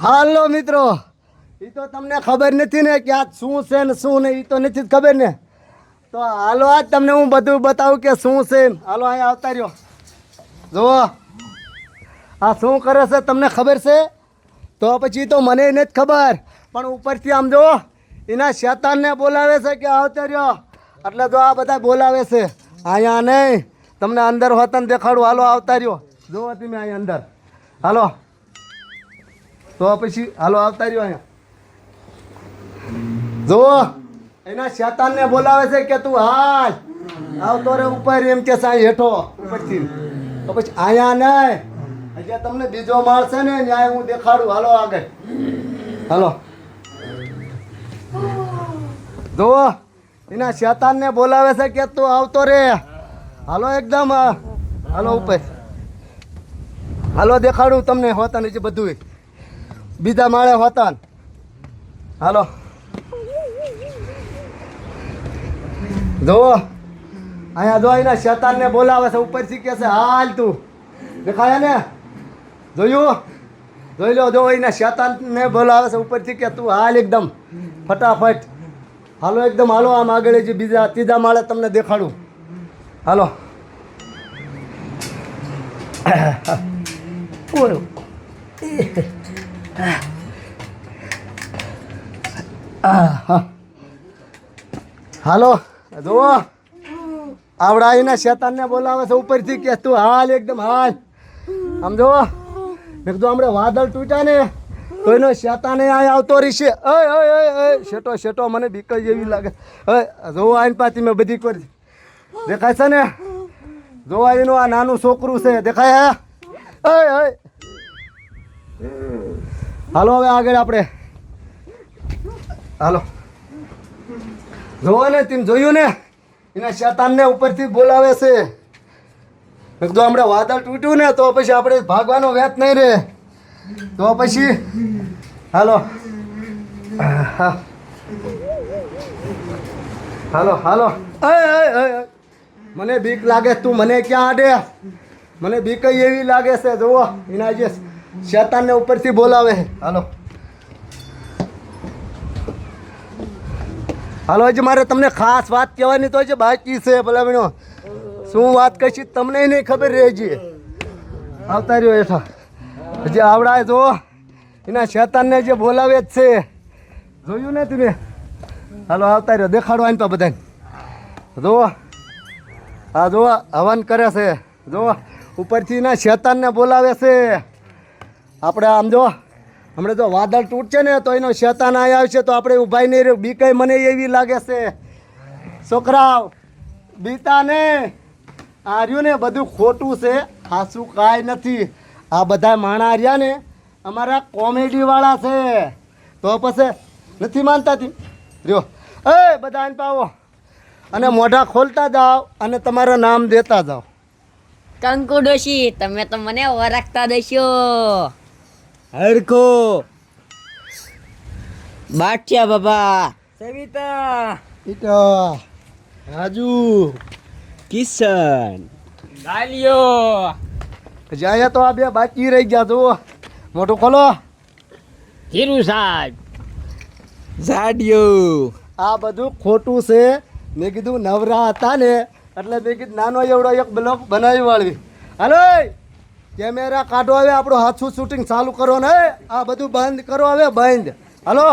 હાલો મિત્રો, એ તો તમને ખબર નથી ને કે આ શું છે ને શું નહીં, એ તો નથી જ ખબર ને. તો હાલો આજ તમને હું બધું બતાવું કે શું છે. હાલો અહીંયા આવતા રહ્યો. જુઓ આ શું કરે છે તમને ખબર છે? તો પછી તો મને નથી ખબર, પણ ઉપરથી આમ જો એના શેતાનને બોલાવે છે કે આવતા રહ્યો. એટલે જો આ બધા બોલાવે છે. અહીંયા નહીં, તમને અંદર હોતા દેખાડું. હાલો આવતા રહ્યો. જુઓ તમે અહીંયા અંદર. હાલો તો પછી હાલો આવતા રહ્યો. અહીંયા જુઓ એના શેતાનને બોલાવે છે કે તું હાલ આવતો રે ઉપર, એમ કે સાંઈ હેઠો ઉપરથી. તો પછી અહીંયા નહીં, હજી તમને બીજો માળ છે ને ન્યાય હું દેખાડું. હાલો આગળ. હાલો જુઓ એના શેતાનને બોલાવે છે કે તું આવતો રે. હાલો એકદમ. હાલો ઉપર. હાલો દેખાડું તમને હોતા નીચે બધું બીજા માળે હોતા. હાલો જુઓ અહીંયા જો એના શેતાનને બોલાવે છે ઉપરથી કે છે હાલ તું. દેખાય ને? જોયું? જોઈ લો. જો એના શેતાનને બોલાવે છે ઉપરથી કે તું હાલ એકદમ ફટાફટ. હાલો એકદમ. હાલો આમ આગળ જે બીજા ત્રીજા માળે તમને દેખાડું. હાલો હાલો જુઓ આવડા એના શેતાનને બોલાવે છે ઉપરથી કે તું હાલ એકદમ હાલ. આમ જુઓ મેં કીધું હમણાં વાદળ તૂટ્યા ને તો એનો શેતાને અહીંયા આવતો રહેશે. શેટો શેટો મને બીક જેવી લાગે. જોવો આઈન પાછી મેં બધી કરી દેખાય છે ને? જોવા એનું આ નાનું છોકરું છે દેખાય? હાલો હવે આગળ આપણે. હાલો જોવો ને તેમ જોયું ને એના શેતાનને ઉપરથી બોલાવે છે. જો હમણાં વાદળ તૂટ્યું ને તો પછી આપણે ભાગવાનો વેત નહીં રહે. તો પછી હાલો હાલો હાલો. મને બીક લાગે. તું મને ક્યાં આડે? મને બીક એવી લાગે છે. જુઓ એના જે શેતાનને ઉપરથી બોલાવે. હાલો હાલો. હજી મારે તમને ખાસ વાત કહેવાની તો છે બાકી છે. ભલા મીનો શું વાત કહીશ તમને નહીં ખબર રહે. હજી આવતા રહ્યો હેઠા. હજી આવડાય જો એના શેતાનને જે બોલાવે જ છે. જોયું ને તમે? હાલો આવતા રહ્યો. દેખાડો આને તો બધાને. જુઓ હા જુઓ હવન કરે છે. જુઓ ઉપરથી એના શેતાનને બોલાવે છે. આપણે આમ જો હમણાં જો વાદળ તૂટશે ને તો એનો શેતાન અહીં આવશે તો આપણે ઊભા નહીં રહ્યું. બીક મને એવી લાગે છે. છોકરાઓ બીતા ને આ રહ્યું ને બધું ખોટું છે. ખાસું કાંઈ નથી. આ બધા માણા રહ્યા ને અમારા કોમેડીવાળા છે. તો પછી નથી માનતા તી રહ્યો. બધા આને પાવો અને મોઢા ખોલતા જાઓ અને તમારું નામ દેતા જાઓ. કંકુ ડોશી તમે તો મને ઓળખતા દેશો. હરખો બાઠિયા બાબા, સવિતા, ઈટા રાજુ, કિશન, ગાલિયો. જાય તો આ બે બાકી રહી ગયા. જુઓ મોટું ખોલો. હીરુ સાહેબ, ઝાડિયો. આ બધું ખોટું છે. મેં કીધું નવરા હતા ને એટલે મેં કીધું નાનો એવડો એક બ્લોક બનાવી વાળવી. હાલો કેમેરા કાઢો. હવે આપણું હાથું શૂટિંગ ચાલુ કરો ને. આ બધું બંધ કરો હવે બંધ. હાલો.